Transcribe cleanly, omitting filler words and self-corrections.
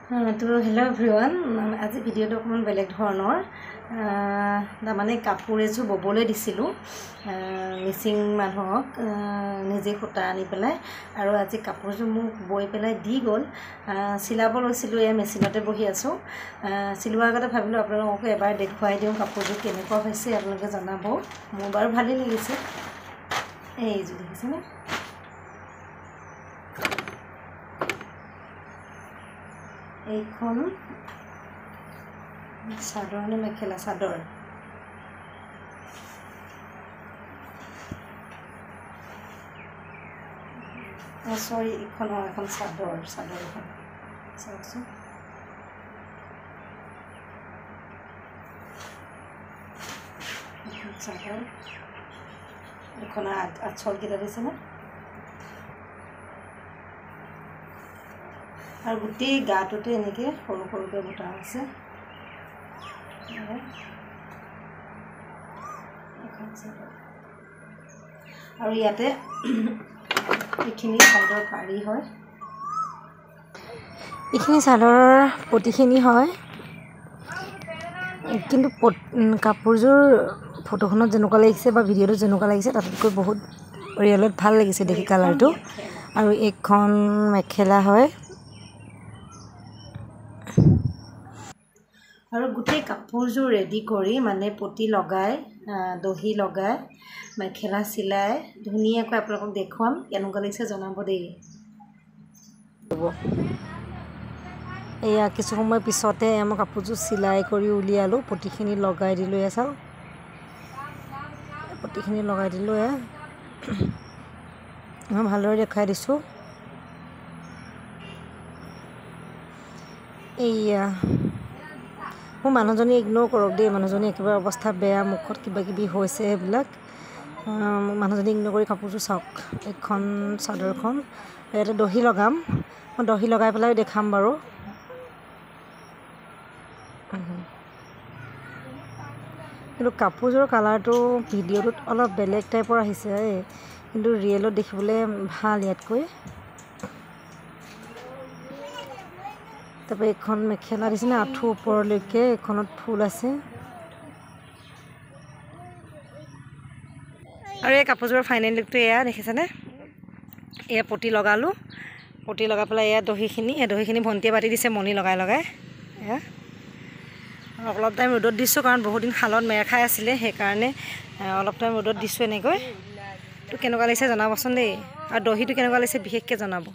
তো hello' everyone, আজি ভিডিঅ'টো অকণমান বেলেগ ধৰণৰ। তাৰমানে কাপোৰ এযোৰ ববলৈ দিছিলোঁ মিচিং মানুহক, নিজে সূতা আনি পেলাই, আৰু আজি কাপোৰযোৰ মোক বৈ পেলাই দি গ'ল। চিলাব লৈছিলোঁ, এয়া মেচিনতে বহি আছোঁ। চিলোৱাৰ আগতে ভাবিলোঁ আপোনালোককো এবাৰ দেখুৱাই দিওঁ কাপোৰযোৰ কেনেকুৱা হৈছে, আপোনালোকে জনাব। মোৰ বাৰু ভালেই লাগিছে। এইযোৰ দেখিছেনে? এইখন চাদৰ নে মেখেলা? চাদৰ। চৰি, এইখন এখন চাদৰ। চাদৰ এখন চাওকচোন। এখন চাদৰ, এইখনৰ আঁচলকেইটা দিছেনে? আৰু গোটেই গাটোতে এনেকৈ সৰু সৰুকৈ বুটা আছে। আৰু ইয়াতে এইখিনি চাদৰ পাৰি হয়, এইখিনি চাদৰৰ পতিখিনি হয়। কিন্তু কাপোৰযোৰ ফটোখনত যেনেকুৱা লাগিছে বা ভিডিঅ'টোত যেনেকুৱা লাগিছে তাতকৈ বহুত ৰিয়েলত ভাল লাগিছে দেখি কালাৰটো। আৰু এইখন মেখেলা হয়। আৰু গোটেই কাপোৰযোৰ ৰেডি কৰি, মানে পতি লগাই, দহি লগাই, মেখেলা চিলাই ধুনীয়াকৈ আপোনালোকক দেখুৱাম। কেনেকুৱা লাগিছে জনাব দেই। এয়া কিছু সময় পিছতে মই কাপোৰযোৰ চিলাই কৰি উলিয়ালোঁ, পতিখিনি লগাই দিলোঁ। এয়া চাওক, পতিখিনি লগাই দিলোঁ। মই ভালদৰে দেখুৱাই দিছোঁ। এইয়া মোৰ মানুহজনী ইগন'ৰ কৰক দেই, মানুহজনী একেবাৰে অৱস্থা বেয়া, মুখত কিবা কিবি হৈছে সেইবিলাক। মানুহজনী ইগন'ৰ কৰি কাপোৰযোৰ চাওক। এইখন চাদৰখন ইয়াতে দহি লগাম, মই দহি লগাই পেলাই দেখাম বাৰু। কিন্তু কাপোৰযোৰৰ কালাৰটো ভিডিঅ'টোত অলপ বেলেগ টাইপৰ আহিছে, কিন্তু ৰিয়েলত দেখিবলৈ ভাল ইয়াতকৈ। তাৰপৰা এইখন মেখেলা দিছেনে, আঁঠু ওপৰলৈকে, এইখনত ফুল আছে। আৰু এই কাপোৰযোৰৰ ফাইনেল লুকটো এয়া দেখিছেনে? এয়া পতি লগালোঁ, পতি লগাই পেলাই এয়া দহিখিনি ভণ্টিয়ে বাতি দিছে মণি লগাই লগাই। এয়া অলপ টাইম ৰ'দত দিছোঁ, কাৰণ বহুত দিন শালত মেৰ খাই আছিলে, সেইকাৰণে অলপ টাইম ৰ'দত দিছোঁ এনেকৈ। তো কেনেকুৱা লাগিছে জনাবচোন দেই, আৰু দহিটো কেনেকুৱা লাগিছে বিশেষকৈ জনাব।